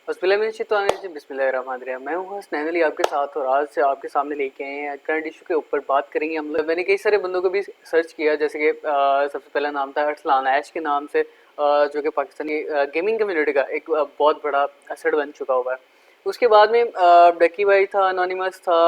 बिस्मिल्लाहिर्रहमानिर्रहीम। मैं हूँ हसनैन अली आपके साथ, और आज से आपके सामने लेके आए हैं करंट इशू के ऊपर बात करेंगे हम लोग। मैंने कई सारे बंदों को भी सर्च किया, जैसे कि सबसे पहला नाम था अरसलान ऐश के नाम से, जो कि पाकिस्तानी गेमिंग कम्युनिटी का एक बहुत बड़ा असर बन चुका हुआ है। उसके बाद में डकी भाई था, अनोनिमस था,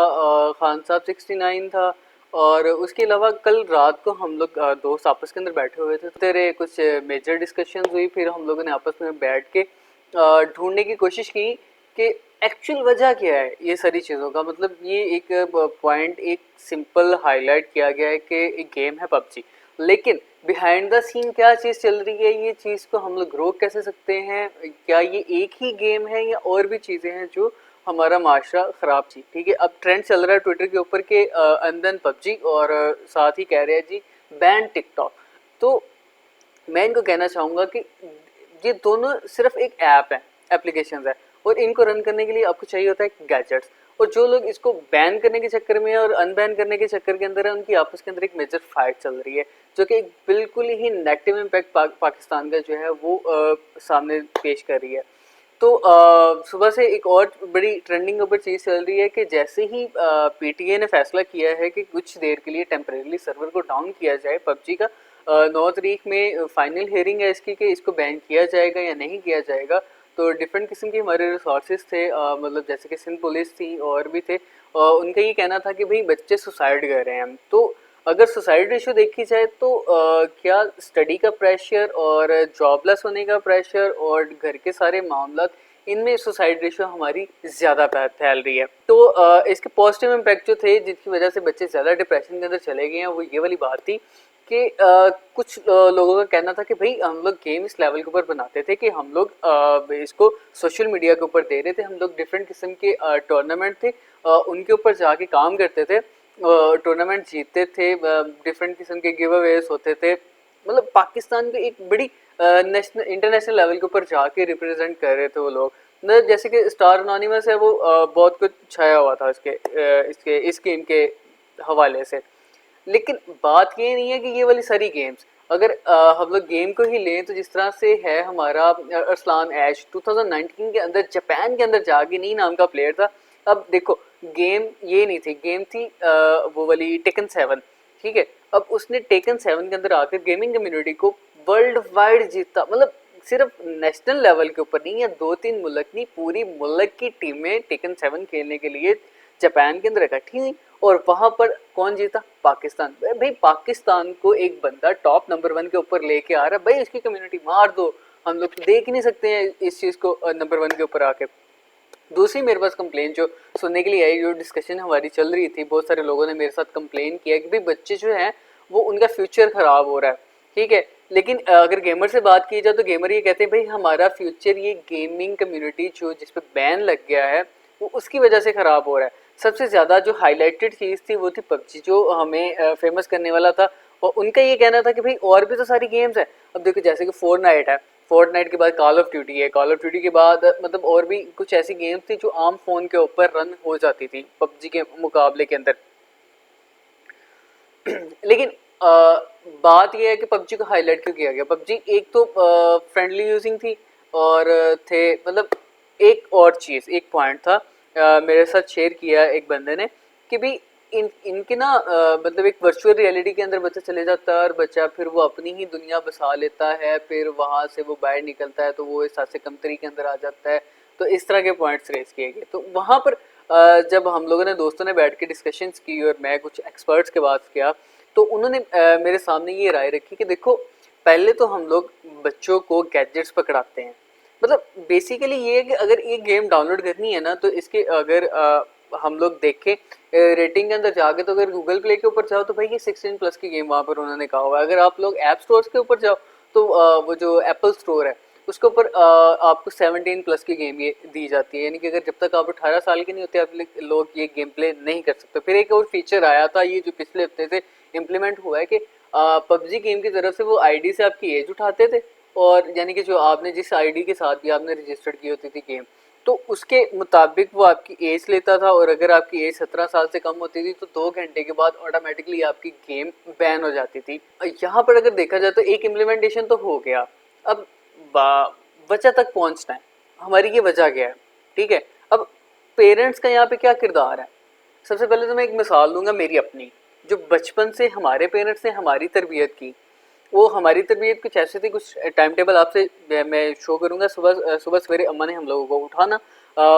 खान साहब 69 था, और उसके अलावा कल रात को हम लोग दोस्त आपस के अंदर बैठे हुए थे, तेरे कुछ मेजर डिस्कशन हुई। फिर हम लोगों ने आपस में बैठ के ढूंढने की कोशिश की कि एक्चुअल वजह क्या है ये सारी चीज़ों का। मतलब ये एक पॉइंट एक सिंपल हाईलाइट किया गया है कि एक गेम है पबजी, लेकिन बिहाइंड द सीन क्या चीज़ चल रही है, ये चीज़ को हम लोग रोक कैसे सकते हैं, क्या ये एक ही गेम है या और भी चीज़ें हैं जो हमारा माशरा ख़राब चीज़। ठीक है, अब ट्रेंड चल रहा है ट्विटर के ऊपर के अनबैन पबजी, और साथ ही कह रहे हैं जी बैन टिकटॉक। तो मैं इनको कहना चाहूँगा कि ये दोनों सिर्फ एक ऐप है, एप्लीकेशंस है, और इनको रन करने के लिए आपको चाहिए होता है गैजेट्स। और जो लोग इसको बैन करने के चक्कर में और अनबैन करने के चक्कर के अंदर है, उनकी आपस के अंदर एक मेजर फाइट चल रही है, जो कि एक बिल्कुल ही नेगेटिव इम्पैक्ट पाकिस्तान का जो है वो सामने पेश कर रही है। तो सुबह से एक और बड़ी ट्रेंडिंग ऊपर चीज़ चल रही है कि जैसे ही पीटीए ने फैसला किया है कि कुछ देर के लिए टेम्परेली सर्वर को डाउन किया जाए पबजी का, 9 तारीख में फाइनल हेयरिंग है इसकी कि इसको बैन किया जाएगा या नहीं किया जाएगा। तो डिफरेंट किस्म के हमारे रिसोर्सेज थे, मतलब जैसे कि सिंध पुलिस थी और भी थे, उनका ये कहना था कि भाई बच्चे सुसाइड कर रहे हैं। तो अगर सुसाइड रेशो देखी जाए तो क्या स्टडी का प्रेशर और जॉबलेस होने का प्रेशर और घर के सारे मामला, इनमें सुसाइड रेशो हमारी ज़्यादा फैल रही है। तो इसके पॉजिटिव इम्पैक्ट जो थे जिसकी वजह से बच्चे ज़्यादा डिप्रेशन के अंदर चले गए हैं, वो ये वाली बात थी कि कुछ लोगों का कहना था कि भाई हम लोग गेम इस लेवल के ऊपर बनाते थे कि हम लोग इसको सोशल मीडिया के ऊपर दे रहे थे, हम लोग डिफरेंट किस्म के टूर्नामेंट थे, उनके ऊपर जाके काम करते थे, टूर्नामेंट जीतते थे, डिफरेंट किस्म के गिव अवेज होते थे। मतलब पाकिस्तान को एक बड़ी नेशनल इंटरनेशनल लेवल के ऊपर जाके रिप्रेजेंट कर रहे थे वो लोग। मतलब जैसे कि स्टार अनोनिमस है, वो बहुत कुछ छाया हुआ था इसके इस गेम के हवाले से। लेकिन बात ये नहीं है कि ये वाली सारी गेम्स, अगर हम लोग गेम को ही लें तो जिस तरह से है हमारा अरसलान ऐश 2019 के अंदर जापान के अंदर जाके नहीं नाम का प्लेयर था। अब देखो, गेम ये नहीं थी, गेम थी वो वाली टेकन 7। ठीक है, अब उसने टेकन 7 के अंदर आकर गेमिंग कम्युनिटी को वर्ल्ड वाइड जीता। मतलब सिर्फ नेशनल लेवल के ऊपर नहीं, या 2-3 मुल्क नहीं, पूरी मुल्क की टीमें टेकन 7 खेलने के लिए जापान के अंदर इकट्ठी हुई, और वहां पर कौन जीता? पाकिस्तान। भाई पाकिस्तान को एक बंदा टॉप नंबर 1 के ऊपर लेके आ रहा है, भाई इसकी कम्युनिटी मार दो। हम लोग तो देख ही नहीं सकते हैं इस चीज़ को नंबर 1 के ऊपर आके। दूसरी मेरे पास कंप्लेन जो सुनने के लिए आई, जो डिस्कशन हमारी चल रही थी, बहुत सारे लोगों ने मेरे साथ कंप्लेन किया कि भाई बच्चे जो हैं वो उनका फ्यूचर ख़राब हो रहा है। ठीक है, लेकिन अगर गेमर से बात की जाए तो गेमर ये कहते हैं भाई हमारा फ्यूचर ये गेमिंग कम्युनिटी जो जिस पे बैन लग गया है वो उसकी वजह से ख़राब हो रहा है। सबसे ज़्यादा जो हाईलाइटेड चीज़ थी वो थी पबजी, जो हमें फेमस करने वाला था। और उनका ये कहना था कि भाई और भी तो सारी गेम्स हैं। अब देखो जैसे कि फोर्टनाइट है, फोर्टनाइट के बाद कॉल ऑफ ड्यूटी है, कॉल ऑफ ड्यूटी के बाद मतलब और भी कुछ ऐसी गेम्स थी जो आम फोन के ऊपर रन हो जाती थी पबजी के मुकाबले के अंदर। लेकिन बात यह है कि पबजी को हाईलाइट क्यों किया गया। पबजी एक तो फ्रेंडली यूजिंग थी, और थे मतलब एक और चीज़, एक पॉइंट था मेरे साथ शेयर किया एक बंदे ने कि भाई इनके ना मतलब एक वर्चुअल रियलिटी के अंदर बच्चा चले जाता है, और बच्चा फिर वो अपनी ही दुनिया बसा लेता है, फिर वहाँ से वो बाहर निकलता है तो वो इस से कमतरी के अंदर आ जाता है। तो इस तरह के पॉइंट्स रेस किए गए। तो वहाँ पर जब हम लोगों ने दोस्तों ने बैठ के डिस्कशंस की और मैं कुछ एक्सपर्ट्स के बात किया, तो उन्होंने मेरे सामने ये राय रखी कि देखो, पहले तो हम लोग बच्चों को गैजेट्स पकड़ाते हैं। मतलब बेसिकली ये है कि अगर ये गेम डाउनलोड करनी है ना, तो इसके अगर हम लोग देखें रेटिंग के अंदर जाके, तो अगर गूगल प्ले के ऊपर जाओ तो भाई ये 16 प्लस की गेम वहाँ पर उन्होंने कहा हुआ है। अगर आप लोग ऐप स्टोर्स के ऊपर जाओ तो वो जो एप्पल स्टोर है उसके ऊपर आपको 17 प्लस की गेम ये दी जाती है, यानी कि अगर जब तक आप 18 साल के नहीं होते आप लोग ये गेम प्ले नहीं कर सकते। फिर एक और फीचर आया था ये जो पिछले हफ्ते से इम्प्लीमेंट हुआ है कि पबजी गेम की तरफ से वो आईडी से आपकी एज उठाते थे, और यानी कि जो आपने जिस आईडी के साथ भी आपने रजिस्टर्ड की होती थी गेम, तो उसके मुताबिक वो आपकी एज लेता था, और अगर आपकी एज 17 साल से कम होती थी तो 2 घंटे के बाद ऑटोमेटिकली आपकी गेम बैन हो जाती थी। यहाँ पर अगर देखा जाए तो एक इम्प्लीमेंटेशन तो हो गया, अब बच्चा तक पहुँचना है। हमारी ये वजह क्या है, ठीक है। अब पेरेंट्स का यहाँ पे क्या किरदार है, सबसे पहले तो मैं एक मिसाल दूंगा मेरी अपनी। जो बचपन से हमारे पेरेंट्स ने हमारी तरबियत की, वो हमारी तरबियत कुछ ऐसे थी, कुछ टाइम टेबल आपसे मैं शो करूंगा। सुबह सुबह सवेरे अम्मा ने हम लोगों को उठाना,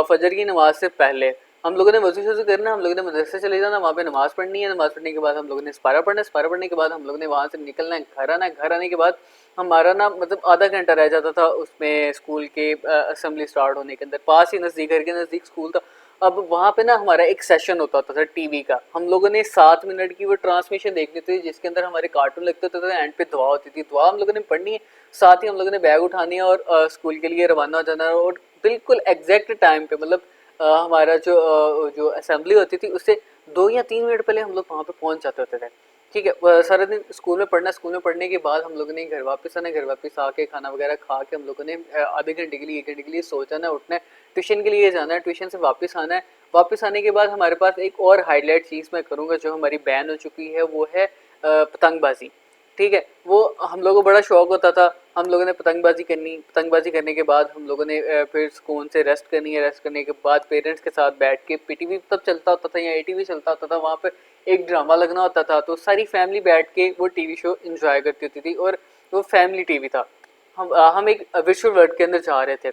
फजर की नमाज से पहले हम लोगों ने वजू शजू करना, हम लोगों ने मदरसे चले जाना, वहाँ पे नमाज पढ़नी है, नमाज पढ़ने के बाद हम लोगों ने इस्पारा पढ़ना, इस्पारा पढ़ने के बाद हम लोगों ने वहाँ से निकलना है, घर आना है, घर आने के बाद हमारा ना मतलब आधा घंटा रह जाता था उसमें स्कूल के असेंबली स्टार्ट होने के अंदर। पास ही नज़दीक, घर के नज़दीक स्कूल था। अब वहाँ पे ना हमारा एक सेशन होता था टीवी का, हम लोगों ने 7 मिनट की वो ट्रांसमिशन देखनी थी जिसके अंदर हमारे कार्टून लगते थे, एंड पे दुआ होती थी, दुआ हम लोगों ने पढ़नी है, साथ ही हम लोगों ने बैग उठानी है और स्कूल के लिए रवाना हो जाना है। और बिल्कुल एग्जैक्ट टाइम पे मतलब हमारा जो असेंबली होती थी उससे 2 या 3 मिनट पहले हम लोग वहाँ पे पहुँच जाते होते थे, ठीक है। सारा दिन स्कूल में पढ़ना, स्कूल में पढ़ने के बाद हम लोगों ने घर वापस आना, घर वापस आके खाना वगैरह खा के हम लोगों ने आधे घंटे के लिए 1 घंटे के लिए सो जाना, उठना है, ट्यूशन के लिए जाना है, ट्यूशन से वापस आना है। वापस आने के बाद हमारे पास एक और हाईलाइट चीज़ मैं करूँगा जो हमारी बैन हो चुकी है, वो है पतंगबाजी, ठीक है। वो हम लोगों को बड़ा शौक होता था, हम लोगों ने पतंगबाजी करनी, पतंगबाजी करने के बाद हम लोगों ने फिर सुकून से रेस्ट करनी है, रेस्ट करने के बाद पेरेंट्स के साथ बैठ के पीटीवी तब चलता होता था या एटीवी चलता होता था, वहाँ पे एक ड्रामा लगना होता था, तो सारी फैमिली बैठ के वो टीवी शो एंजॉय करती होती थी। और वो फैमिली टीवी था, हम एक विजुअल वर्ल्ड के अंदर जा रहे थे।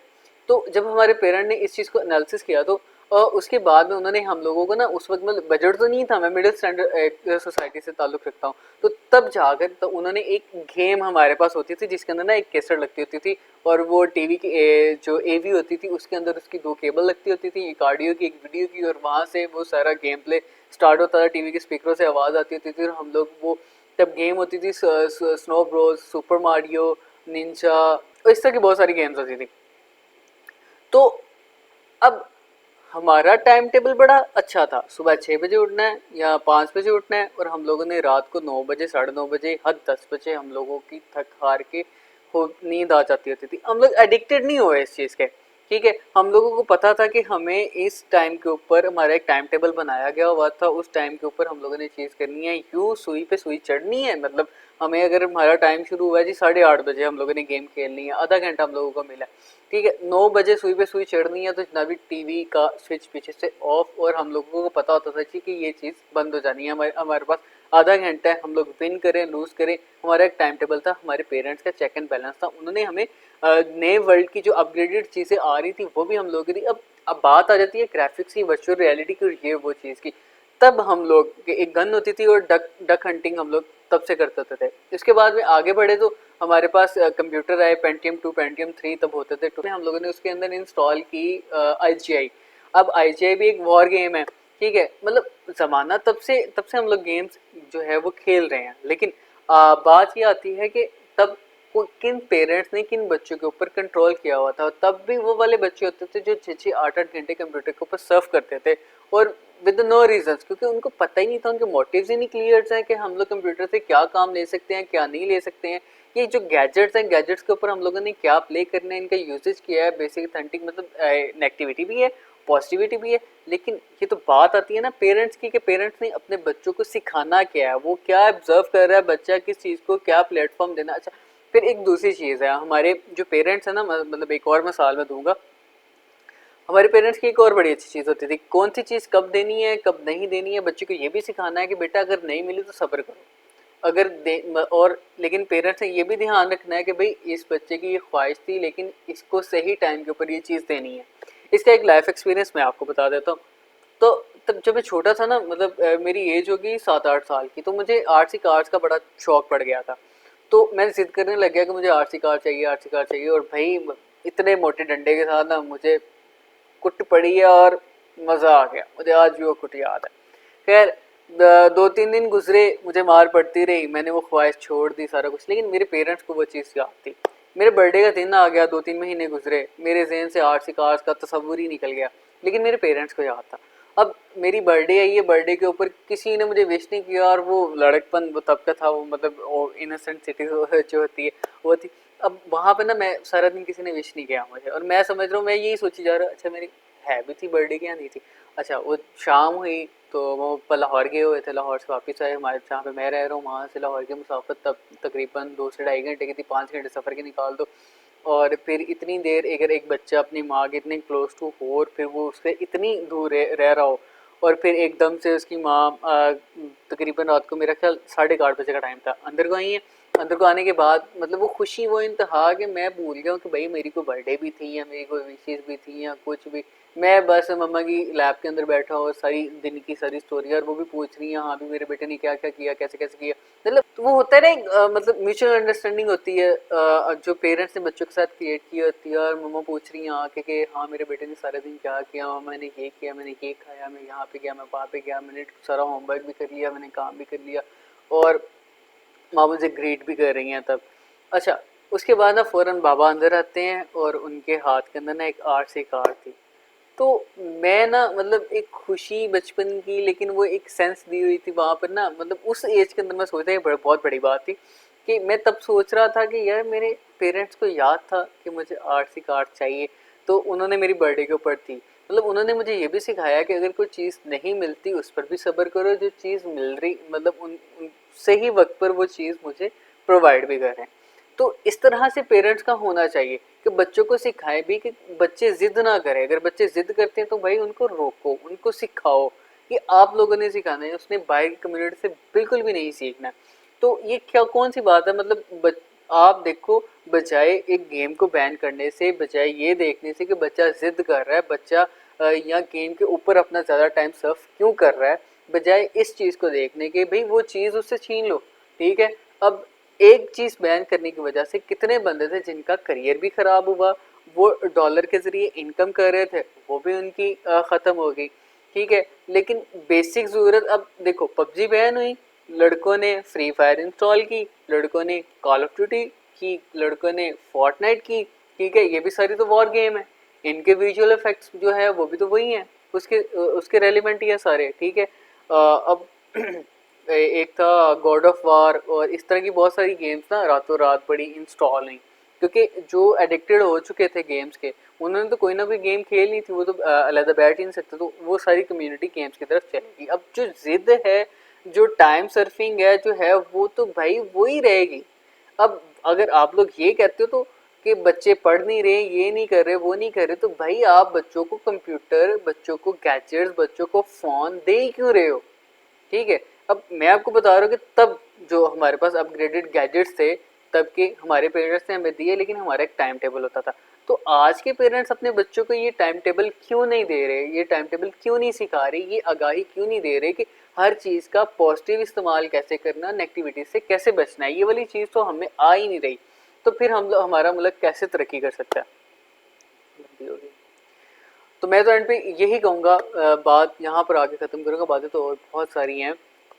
तो जब हमारे पेरेंट ने इस चीज़ को एनालिसिस किया, तो उसके बाद में उन्होंने हम लोगों को ना, उस वक्त मतलब बजट तो नहीं था, मैं मिडिल स्टैंडर्ड सोसाइटी से ताल्लुक़ रखता हूँ, तो तब जाकर तो उन्होंने एक गेम हमारे पास होती थी जिसके अंदर ना एक कैसेट लगती होती थी, और वो टीवी की जो एवी होती थी उसके अंदर उसकी 2 केबल लगती होती थी, एक ऑडियो की एक वीडियो की, और वहाँ से वो सारा गेम प्ले स्टार्ट होता था, टीवी के स्पीकरों से आवाज़ आती होती थी, और हम लोग वो तब गेम होती थी Snow Bros, Super Mario, ninja, इस तरह की बहुत सारी गेम्स होती थी। तो अब हमारा टाइम टेबल बड़ा अच्छा था, सुबह 6 बजे उठना है या 5 बजे उठना है, और हम लोगों ने रात को 9 बजे, 9:30 बजे, हद 10 बजे हम लोगों की थक हार के हो नींद आ जाती होती थी। हम लोग एडिक्टेड नहीं हुए इस चीज़ के, ठीक है। हम लोगों को पता था कि हमें इस टाइम के ऊपर हमारा एक टाइम टेबल बनाया गया हुआ था, उस टाइम के ऊपर हम लोगों ने चीज़ करनी है, यूँ सुई पे सुई चढ़नी है। मतलब हमें अगर हमारा टाइम शुरू हुआ है जी 8:30 बजे, हम लोगों ने गेम खेलनी है, आधा घंटा हम लोगों को मिला, ठीक है, 9 बजे सुई पे सुई चढ़नी है, तो जनाबी टीवी का स्विच पीछे से ऑफ, और हम लोगों को पता होता था कि ये चीज़ बंद हो जानी है, हमारे पास आधा घंटा है, हम लोग विन करें लूज़ करें। हमारा एक टाइम टेबल था, हमारे पेरेंट्स का चेक एंड बैलेंस था, उन्होंने हमें नए वर्ल्ड की जो अपग्रेडेड चीज़ें आ रही थी वो भी हम लोगों की थी। अब बात आ जाती है ग्राफिक्स की, वर्चुअल रियलिटी की, और ये वो चीज़ की। तब हम लोग एक गन होती थी और डक डक हंटिंग हम लोग तब से करते थे। इसके बाद में आगे बढ़े तो हमारे पास कंप्यूटर आए, पेंटियम 2, पेंटियम 3 तब होते थे, तो हम लोगों ने उसके अंदर इंस्टॉल की IGI। अब IGI भी एक वॉर गेम है, ठीक है। मतलब ज़माना तब से हम लोग गेम्स जो है वो खेल रहे हैं, लेकिन बात ये आती है कि तब किन पेरेंट्स ने किन बच्चों के ऊपर कंट्रोल किया हुआ था। तब भी वो वाले बच्चे होते थे जो 6-6, 8-8 घंटे कंप्यूटर के ऊपर सर्व करते थे, और विद नो रीजंस, क्योंकि उनको पता ही नहीं था, उनके मोटिव्स ही नहीं क्लियर हैं कि हम लोग कंप्यूटर से क्या काम ले सकते हैं, क्या नहीं ले सकते हैं। ये जो गैजेट्स हैं, गैजेट्स के ऊपर हम लोगों ने क्या प्ले करना है, इनका यूजेज किया है, बेसिक अथेंटिक मतलब नेगेटिविटी भी है, पॉजिटिविटी भी है। लेकिन ये तो बात आती है ना पेरेंट्स की, कि पेरेंट्स ने अपने बच्चों को सिखाना क्या है, वो क्या ऑब्जर्व कर रहा है बच्चा, किस चीज़ को क्या प्लेटफॉर्म देना। अच्छा, फिर एक दूसरी चीज़ है, हमारे जो पेरेंट्स हैं ना, मतलब एक और मिसाल मैं दूंगा, हमारे पेरेंट्स की एक और बड़ी अच्छी चीज़ होती थी, कौन सी चीज़ कब देनी है कब नहीं देनी है। बच्चे को ये भी सिखाना है कि बेटा अगर नहीं मिली तो सब्र करो, अगर दे, और लेकिन पेरेंट्स ने ये भी ध्यान रखना है कि भाई इस बच्चे की ये ख्वाहिश थी, लेकिन इसको सही टाइम के ऊपर ये चीज़ देनी है। इसका एक लाइफ एक्सपीरियंस मैं आपको बता देता हूँ। तो तब जब मैं छोटा था ना, मतलब मेरी एज होगी 7-8 साल की, तो मुझे आरसी कार्स का बड़ा शौक पड़ गया था। तो मैं जिद करने लग गया कि मुझे आरसी कार चाहिए, आरसी कार चाहिए, और भाई इतने मोटे डंडे के साथ ना मुझे कुट पड़ी है, और मज़ा आ गया, मुझे आज भी वो कुट याद है। खैर 2-3 दिन गुजरे, मुझे मार पड़ती रही, मैंने वो ख्वाहिश छोड़ दी सारा कुछ, लेकिन मेरे पेरेंट्स को वो चीज़ याद थी। मेरे बर्थडे का दिन आ गया, 2-3 महीने गुजरे, मेरे जहन से आरसी कार्स का तस्वुर ही निकल गया, लेकिन मेरे पेरेंट्स को याद था। अब मेरी बर्थडे आई है, बर्थडे के ऊपर किसी ने मुझे विश नहीं किया, और वो लड़कपन वो तब का था, वो मतलब इनोसेंट सिटी जो होती है वो थी। अब वहाँ पे ना मैं सारा दिन किसी ने विश नहीं किया मुझे, और मैं समझ रहा हूँ, मैं यही सोची जा रहा, अच्छा मेरी है भी थी बर्थडे की या नहीं थी। अच्छा वो शाम हुई, तो वो लाहौर गए हुए थे, लाहौर से वापस आए, हमारे जहाँ पे मैं रह रहा हूँ वहाँ से लाहौर की मुसाफत तब तकरीबन 2 से ढाई घंटे की थी, 5 घंटे सफ़र के निकाल दो। और फिर इतनी देर अगर एक बच्चा अपनी माँ के इतने क्लोज टू हो और फिर वो उससे इतनी दूर रह रहा हो और फिर एकदम से उसकी माँ तकरीबन रात को मेरा ख्याल 8:30 बजे का टाइम था, अंदर को आई है। अंदर को आने के बाद मतलब वो खुशी वो इंतहा कि मैं भूल गया हूँ कि भाई मेरी कोई बर्थडे भी थी या मेरी कोई विशेष भी थी या कुछ भी। मैं बस मम्मा की लैब के अंदर बैठा और सारी दिन की सारी स्टोरी और वो भी पूछ रही है हाँ भी मेरे बेटे ने क्या क्या किया कैसे कैसे किया। मतलब तो वो होता है ना मतलब म्यूचुअल अंडरस्टैंडिंग होती है जो पेरेंट्स ने बच्चों के साथ क्रिएट की होती है और मम्मा पूछ रही हैं आके कि हाँ मेरे बेटे ने सारे दिन क्या किया, मैंने ये किया, मैंने ये खाया, मैं यहाँ पे गया, मैं वहाँ पे गया, मैंने सारा होमवर्क भी कर लिया, मैंने काम भी कर लिया। और माँ मुझे ग्रीट भी कर रही हैं तब। अच्छा, उसके बाद ना फ़ौरन बाबा अंदर आते हैं और उनके हाथ के अंदर ना एक आरसी कार्ड थी। तो मैं ना मतलब एक खुशी बचपन की, लेकिन वो एक सेंस दी हुई थी वहाँ पर ना, मतलब उस एज के अंदर मैं सोचता बहुत बड़ी बात थी कि मैं तब सोच रहा था कि यार मेरे पेरेंट्स को याद था कि मुझे आरसी कार्ड चाहिए, तो उन्होंने मेरी बर्थडे के ऊपर थी। मतलब उन्होंने मुझे ये भी सिखाया कि अगर कोई चीज़ नहीं मिलती उस पर भी सब्र करो, जो चीज़ मिल रही मतलब उन सही वक्त पर वो चीज़ मुझे प्रोवाइड भी करें। तो इस तरह से पेरेंट्स का होना चाहिए कि बच्चों को सिखाएं भी कि बच्चे जिद ना करें, अगर बच्चे जिद करते हैं तो भाई उनको रोको, उनको सिखाओ। कि आप लोगों ने सिखाना है, उसने बाहर की कम्युनिटी से बिल्कुल भी नहीं सीखना। तो ये क्या कौन सी बात है, मतलब आप देखो, बजाय एक गेम को बैन करने से, बजाय ये देखने से कि बच्चा जिद कर रहा है, बच्चा या गेम के ऊपर अपना ज़्यादा टाइम सर्फ क्यों कर रहा है, बजाय इस चीज़ को देखने के भाई वो चीज़ उससे छीन लो। ठीक है, अब एक चीज़ बैन करने की वजह से कितने बंदे थे जिनका करियर भी ख़राब हुआ, वो डॉलर के ज़रिए इनकम कर रहे थे, वो भी उनकी ख़त्म हो गई। ठीक है, लेकिन बेसिक ज़रूरत, अब देखो पबजी बैन हुई, लड़कों ने फ्री फायर इंस्टॉल की, लड़कों ने कॉल ऑफ ड्यूटी की, लड़कों ने फोर्टनाइट की। ठीक है, ये भी सारी तो वॉर गेम है, इनके विजुअल इफेक्ट्स जो है वो भी तो वही हैं, उसके रेलिवेंट ही है सारे। ठीक है, अब एक था गॉड ऑफ वार और इस तरह की बहुत सारी गेम्स ना रातों रात बड़ी इंस्टॉल हुई, क्योंकि जो एडिक्टेड हो चुके थे गेम्स के, उन्होंने तो कोई ना कोई गेम खेल ली थी, वो तो अलग बैठ ही नहीं सकते, तो वो सारी कम्युनिटी गेम्स की तरफ चलेगी। अब जो जिद है, जो टाइम सर्फिंग है जो है, वो तो भाई वो ही रहेगी। अब अगर आप लोग ये कहते हो तो कि बच्चे पढ़ नहीं रहे, ये नहीं कर रहे, वो नहीं कर रहे, तो भाई आप बच्चों को कंप्यूटर, बच्चों को गैजेट्स, बच्चों को फ़ोन दे ही क्यों रहे हो। ठीक है, अब मैं आपको बता रहा हूँ कि तब जो हमारे पास अपग्रेडेड गैजेट्स थे, तब के हमारे पेरेंट्स ने हमें दिए, लेकिन हमारा एक टाइम टेबल होता था। तो आज के पेरेंट्स अपने बच्चों को ये टाइम टेबल क्यों नहीं दे रहे, ये टाइम टेबल क्यों नहीं सिखा रहे, ये आगाही क्यों नहीं दे रहे कि हर चीज़ का पॉजिटिव इस्तेमाल कैसे करना, नेगेटिविटी से कैसे बचना है, ये वाली चीज़ तो हमें आ ही नहीं रही। तो फिर हम हमारा मुल्क कैसे तरक्की कर सकता है। तो मैं तो एंड पे यही कहूँगा, बात यहाँ पर आके ख़त्म करूँगा, बातें तो और बहुत सारी हैं।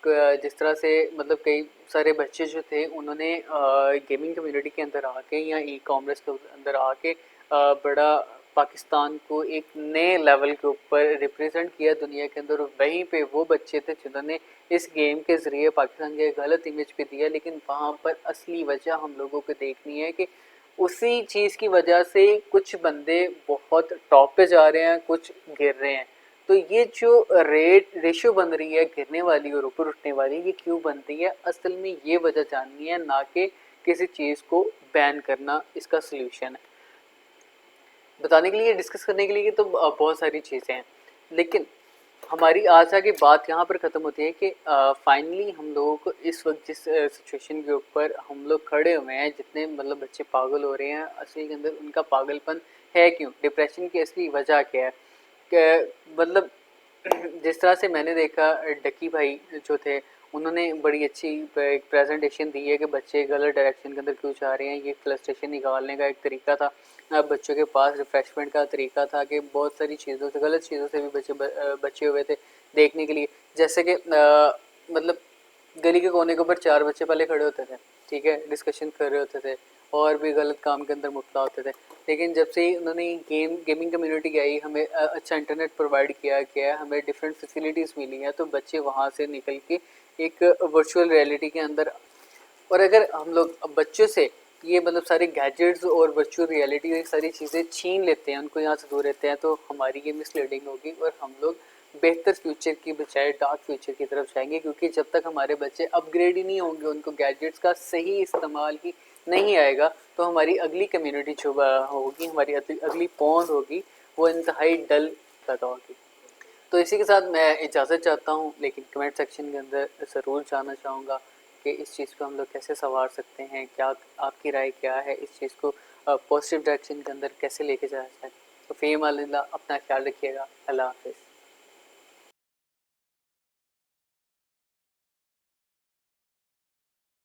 जिस तरह से मतलब कई सारे बच्चे जो थे उन्होंने गेमिंग कम्युनिटी के अंदर आके या ई कॉमर्स के अंदर आके बड़ा पाकिस्तान को एक नए लेवल के ऊपर रिप्रेजेंट किया दुनिया के अंदर, और वहीं पे वो बच्चे थे जिन्होंने इस गेम के ज़रिए पाकिस्तान के गलत इमेज पे दिया, लेकिन वहाँ पर असली वजह हम लोगों को देखनी है कि उसी चीज़ की वजह से कुछ बंदे बहुत टॉप पे जा रहे हैं, कुछ गिर रहे हैं। तो ये जो रेशियो बन रही है गिरने वाली और ऊपर उठने वाली, ये क्यों बनती है, असल में ये वजह जाननी है, ना कि किसी चीज़ को बैन करना इसका सलूशन है। बताने के लिए, डिस्कस करने के लिए तो बहुत सारी चीज़ें हैं, लेकिन हमारी आशा की बात यहाँ पर ख़त्म होती है कि फाइनली हम लोगों को इस वक्त जिस सिचुएशन के ऊपर हम लोग खड़े हुए हैं, जितने मतलब बच्चे पागल हो रहे हैं, असली के अंदर उनका पागलपन है क्यों, डिप्रेशन की असली वजह क्या है, मतलब जिस तरह से मैंने देखा, डकी भाई जो थे उन्होंने बड़ी अच्छी एक प्रेजेंटेशन दी है कि बच्चे गलत डायरेक्शन के अंदर क्यों जा रहे हैं। ये फ्रस्ट्रेशन निकालने का एक तरीका था, बच्चों के पास रिफ्रेशमेंट का तरीका था कि बहुत सारी चीज़ों से, गलत चीज़ों से भी बचे हुए थे देखने के लिए। जैसे कि मतलब गली के कोने के ऊपर 4 बच्चे पहले खड़े होते थे, ठीक है, डिस्कशन कर रहे होते थे और भी गलत काम के अंदर मुब्तला होते थे। लेकिन जब से उन्होंने गेमिंग कम्युनिटी आई, हमें अच्छा इंटरनेट प्रोवाइड किया गया, हमें डिफरेंट फैसिलिटीज़ मिली हैं, तो बच्चे वहाँ से निकल के एक वर्चुअल रियलिटी के अंदर, और अगर हम लोग अब बच्चों से ये मतलब सारे गैजेट्स और वर्चुअल रियलिटी ये सारी चीज़ें छीन लेते हैं, उनको यहाँ से दूर रहते हैं, तो हमारी ये मिसलीडिंग होगी और हम लोग बेहतर फ्यूचर की बजाय डार्क फ्यूचर की तरफ जाएंगे, क्योंकि जब तक हमारे बच्चे अपग्रेड ही नहीं होंगे, उनको गैजेट्स का सही इस्तेमाल की नहीं आएगा तो हमारी अगली कम्युनिटी जो होगी, हमारी अगली पौंद होगी, वो इंतहाई डल पैदा होगी। तो इसी के साथ मैं इजाज़त चाहता हूँ, लेकिन कमेंट सेक्शन के अंदर ज़रूर जानना चाहूँगा कि इस चीज़ को हम लोग कैसे संवार सकते हैं, क्या आपकी राय क्या है, इस चीज़ को पॉजिटिव डायरेक्शन के अंदर कैसे लेके जाया जाए। तो फ़ी अमान अल्लाह, अपना ख्याल रखिएगा। अल्लाह हाफ़िज़।